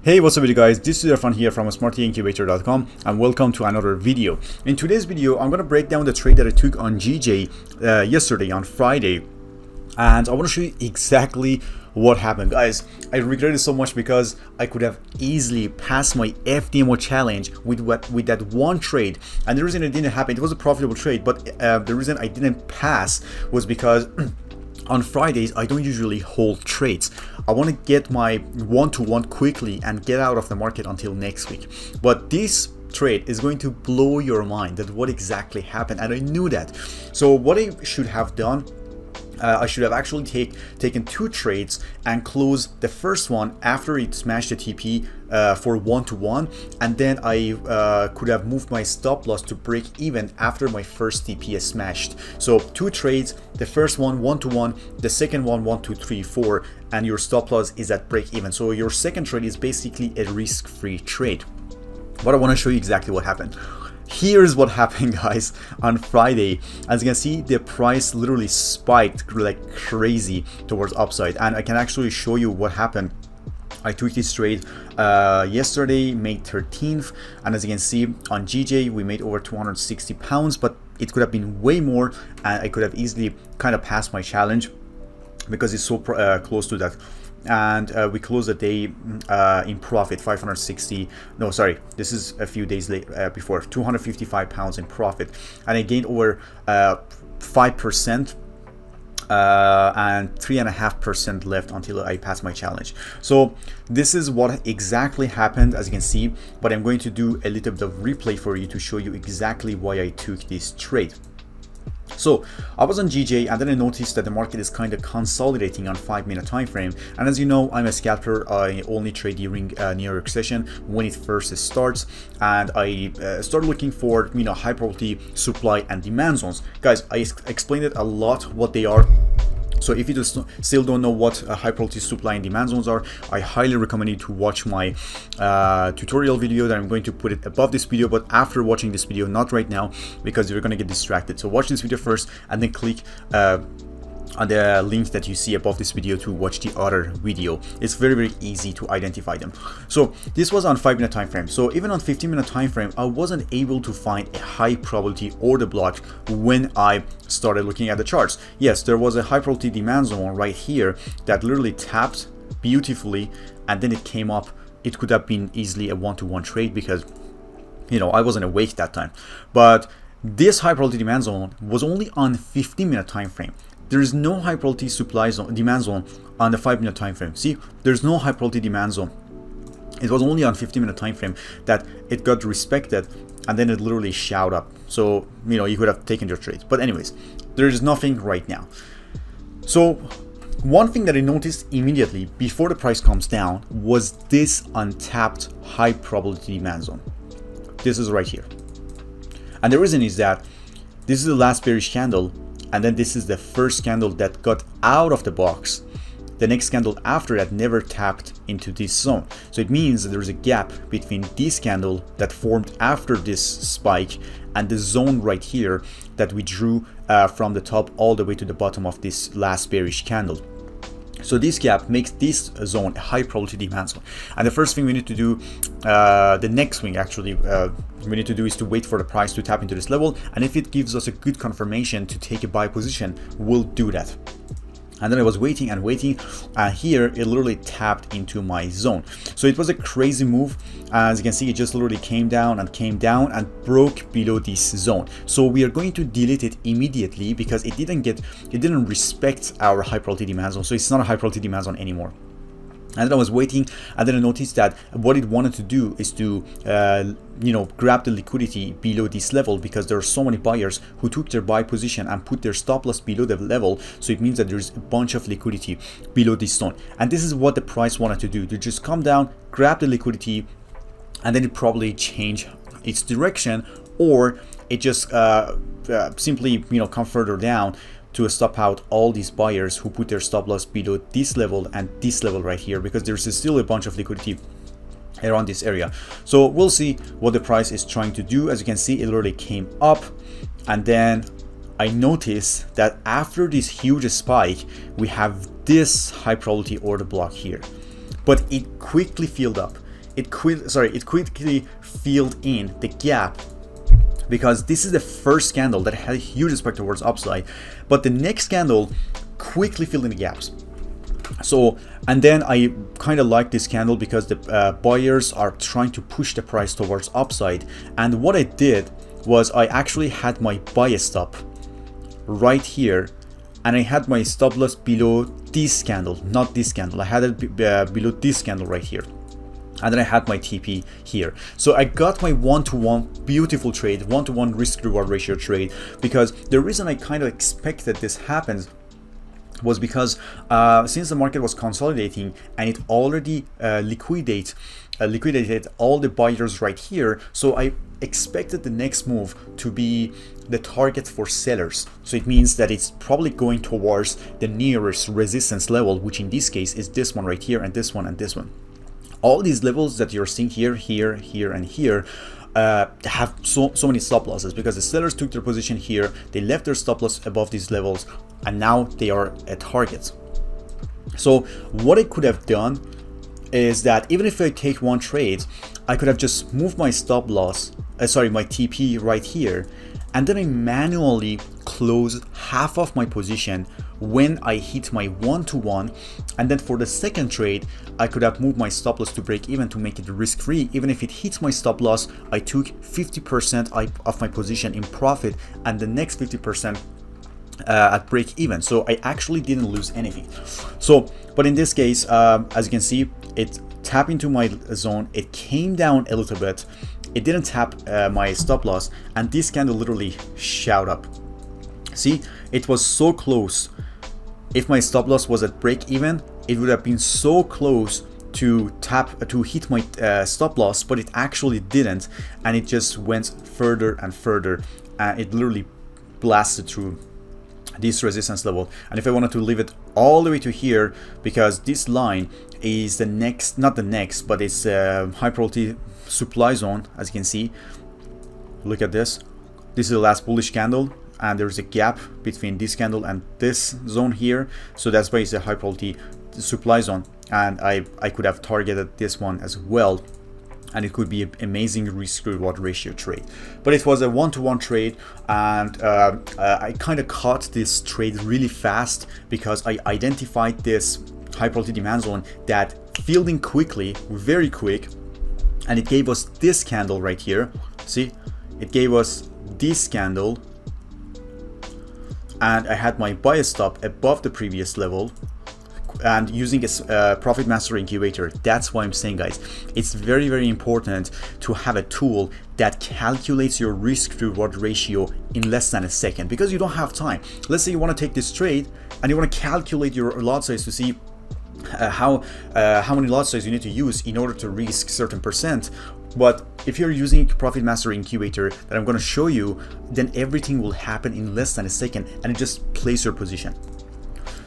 Hey, what's up with you guys? This is Irfan here from smartincubator.com and welcome to another video. In today's video, I'm going to break down the trade that I took on GJ yesterday on Friday, and I want to show you exactly what happened. Guys, I regret it so much because I could have easily passed my FDMO challenge with that one trade, and the reason it didn't happen, it was a profitable trade, but the reason I didn't pass was because on Fridays, I don't usually hold trades. I want to get my one-to-one quickly and get out of the market until next week. But this trade is going to blow your mind that what exactly happened, and I knew that. So what I should have done, I should have actually taken two trades and closed the first one after it smashed the TP for one-to-one, and then I could have moved my stop loss to break even after my first TP is smashed. So two trades, the first one one-to-one, the second one 1, 2, 3, 4, and your stop loss is at break even. So your second trade is basically a risk-free trade. But I want to show you exactly what happened. Here's what happened, guys, on Friday. As you can see, the price literally spiked like crazy towards upside, and I can actually show you what happened. I took this trade yesterday, May 13th, and as you can see on GJ, we made over 260 pounds, but it could have been way more, and I could have easily kind of passed my challenge because it's so close to that. And we closed the day in profit, 560, no sorry, this is a few days late before, 255 pounds in profit, and I gained over 5% and 3.5% left until I pass my challenge. So this is what exactly happened, as you can see, but I'm going to do a little bit of replay for you to show you exactly why I took this trade. So I was on GJ, and then I noticed that the market is kind of consolidating on 5-minute time frame, and as you know, I'm a scalper. I only trade during New York session when it first starts, and I start looking for high probability supply and demand zones. Guys, I explained it a lot what they are. So if you just still don't know what high probability supply and demand zones are, I highly recommend you to watch my tutorial video that I'm going to put it above this video, but after watching this video, not right now, because you're going to get distracted. So watch this video first and then click on the link that you see above this video to watch the other video. It's very easy to identify them. So this was on 5-minute time frame. So even on 15-minute time frame, I wasn't able to find a high probability order block when I started looking at the charts. Yes, there was a high probability demand zone right here that literally tapped beautifully, and then it came up. It could have been easily a one-to-one trade because I wasn't awake that time. But this high probability demand zone was only on 15-minute time frame. There is no high probability supply zone, demand zone on the 5-minute time frame. See, there's no high probability demand zone. It was only on 15-minute time frame that it got respected, and then it literally shot up. So you could have taken your trades. But anyways, there is nothing right now. So one thing that I noticed immediately before the price comes down was this untapped high probability demand zone. This is right here, and the reason is that this is the last bearish candle, and then this is the first candle that got out of the box. The next candle after that never tapped into this zone. So it means that there's a gap between this candle that formed after this spike and the zone right here that we drew from the top all the way to the bottom of this last bearish candle. So this gap makes this zone a high probability demand zone. And the first thing we need to do, the next thing actually we need to do is to wait for the price to tap into this level. And if it gives us a good confirmation to take a buy position, we'll do that. And then I was waiting and waiting, and here it literally tapped into my zone. So it was a crazy move. As you can see, it just literally came down and broke below this zone. So we are going to delete it immediately because it didn't respect our high probability demand zone. So it's not a high probability demand zone anymore. And then I was waiting, and then I noticed that what it wanted to do is to grab the liquidity below this level, because there are so many buyers who took their buy position and put their stop loss below the level. So it means that there's a bunch of liquidity below this zone, and this is what the price wanted to do, to just come down, grab the liquidity, and then it probably change its direction, or it just simply come further down to stop out all these buyers who put their stop loss below this level and this level right here, because there's still a bunch of liquidity around this area. So we'll see what the price is trying to do. As you can see, it already came up, and then I noticed that after this huge spike, we have this high probability order block here, but it quickly filled up. it quickly filled in the gap, because this is the first candle that had a huge respect towards upside, but the next candle quickly filled in the gaps. So, and then I kind of like this candle because the buyers are trying to push the price towards upside. And what I did was I actually had my buy stop right here, and I had my stop loss below this candle, not this candle. I had it below this candle right here. And then I had my TP here. So I got my one-to-one beautiful trade, one-to-one risk-reward ratio trade, because the reason I kind of expected this happens was because since the market was consolidating and it already liquidated all the buyers right here, so I expected the next move to be the target for sellers. So it means that it's probably going towards the nearest resistance level, which in this case is this one right here, and this one, and this one. All these levels that you're seeing here, here, here, and here have so many stop losses, because the sellers took their position here, they left their stop loss above these levels, and now they are at targets. So what I could have done is that even if I take one trade, I could have just moved my stop loss, my TP right here, and then I manually close half of my position when I hit my one-to-one, and then for the second trade I could have moved my stop loss to break even to make it risk-free. Even if it hits my stop loss, I took 50% of my position in profit and the next 50% at break even. So I actually didn't lose anything. So, but in this case, as you can see, it tapped into my zone, it came down a little bit, it didn't tap my stop loss, and this candle literally shot up. See, it was so close. If my stop loss was at break even, it would have been so close to hit my stop loss, but it actually didn't, and it just went further and further, and it literally blasted through this resistance level. And if I wanted to leave it all the way to here, because this line is the next, not the next, but it's a high probability supply zone. As you can see, look at this, this is the last bullish candle, and there's a gap between this candle and this zone here, so that's why it's a high probability supply zone. And I could have targeted this one as well, and it could be an amazing risk reward ratio trade. But it was a one-to-one trade, and I kind of caught this trade really fast because I identified this high probability demand zone that filled in quickly, very quick, and it gave us this candle right here. See, it gave us this candle, and I had my buy stop above the previous level, and using a profit master incubator. That's why I'm saying, guys, it's very, very important to have a tool that calculates your risk to reward ratio in less than a second, because you don't have time. Let's say you want to take this trade and you want to calculate your lot size to see how many lot size you need to use in order to risk certain percent. But if you're using Profit Master Incubator that I'm going to show you, then everything will happen in less than a second, and it just plays your position.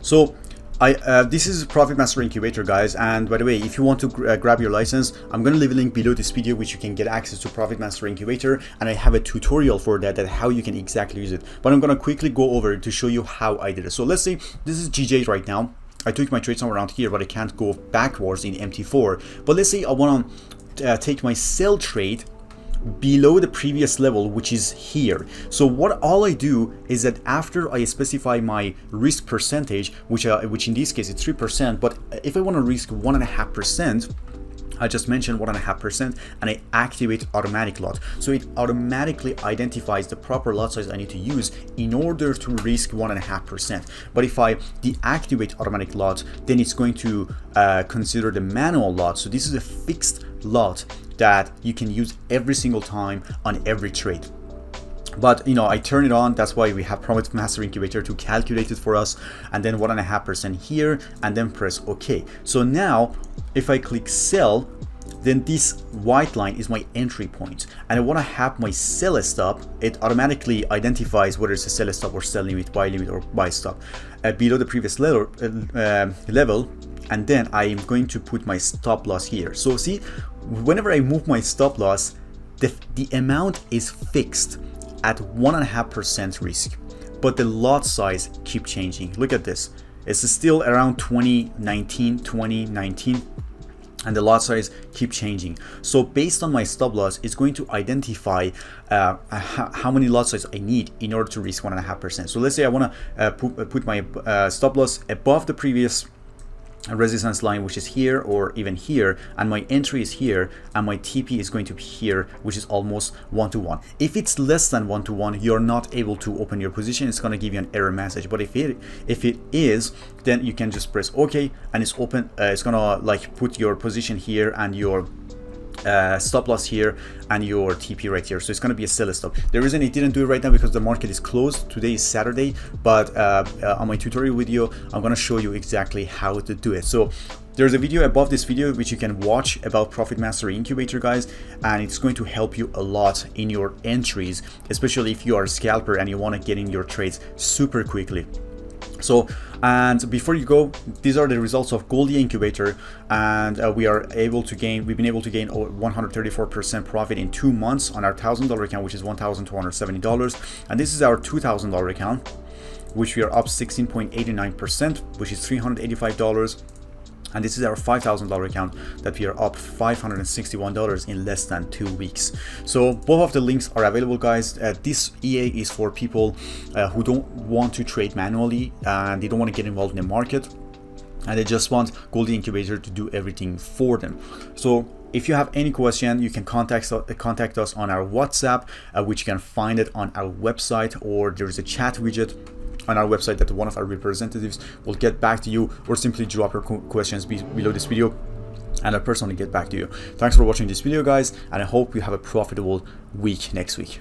So this is Profit Master Incubator, guys. And by the way, if you want to grab your license, I'm going to leave a link below this video which you can get access to Profit Master Incubator, and I have a tutorial for that how you can exactly use it. But I'm going to quickly go over it to show you how I did it. So let's say this is GJ right now. I took my trade somewhere around here, but I can't go backwards in MT4. But let's say I want to take my sell trade below the previous level, which is here. So what all I do is that after I specify my risk percentage, which in this case is 3%, but if I want to risk 1.5%, I just mentioned 1.5%, and I activate automatic lot. So it automatically identifies the proper lot size I need to use in order to risk 1.5%. But if I deactivate automatic lot, then it's going to consider the manual lot. So this is a fixed lot that you can use every single time on every trade. But I turn it on. That's why we have Profit Master Incubator to calculate it for us, and then 1.5% here, and then press OK. So now if I click sell, then this white line is my entry point, and I want to have my sell stop. It automatically identifies whether it's a sell stop or sell limit, buy limit, or buy stop below the previous level, and then I am going to put my stop loss here. So see, whenever I move my stop loss, the amount is fixed at 1.5% risk, but the lot size keep changing. Look at this, it's still around 2019, and the lot size keep changing. So based on my stop loss, it's going to identify how many lot size I need in order to risk 1.5%. So let's say I want to put my stop loss above the previous resistance line, which is here or even here, and my entry is here, and my TP is going to be here, which is almost 1-to-1. If it's less than 1-to-1, you're not able to open your position. It's going to give you an error message. But if it is, then you can just press OK, and it's open. It's gonna like put your position here and your stop loss here and your TP right here. So it's going to be a sell stop. The reason it didn't do it right now because the market is closed. Today is Saturday, but on my tutorial video I'm going to show you exactly how to do it. So there's a video above this video which you can watch about Profit Mastery Incubator, guys, and it's going to help you a lot in your entries, especially if you are a scalper and you want to get in your trades super quickly. So, and before you go, these are the results of Gold EA Incubator, and we've been able to gain 134% profit in 2 months on our $1,000 account, which is $1,270, and this is our $2,000 account, which we are up 16.89%, which is $385. And this is our $5,000 account that we are up $561 in less than 2 weeks. So both of the links are available, guys. This EA is for people who don't want to trade manually and they don't want to get involved in the market, and they just want Gold EA Incubator to do everything for them. So if you have any question, you can contact us on our WhatsApp, which you can find it on our website, or there is a chat widget on our website that one of our representatives will get back to you, or simply drop your questions below this video and I'll personally get back to you. Thanks for watching this video, guys, and I hope you have a profitable week next week.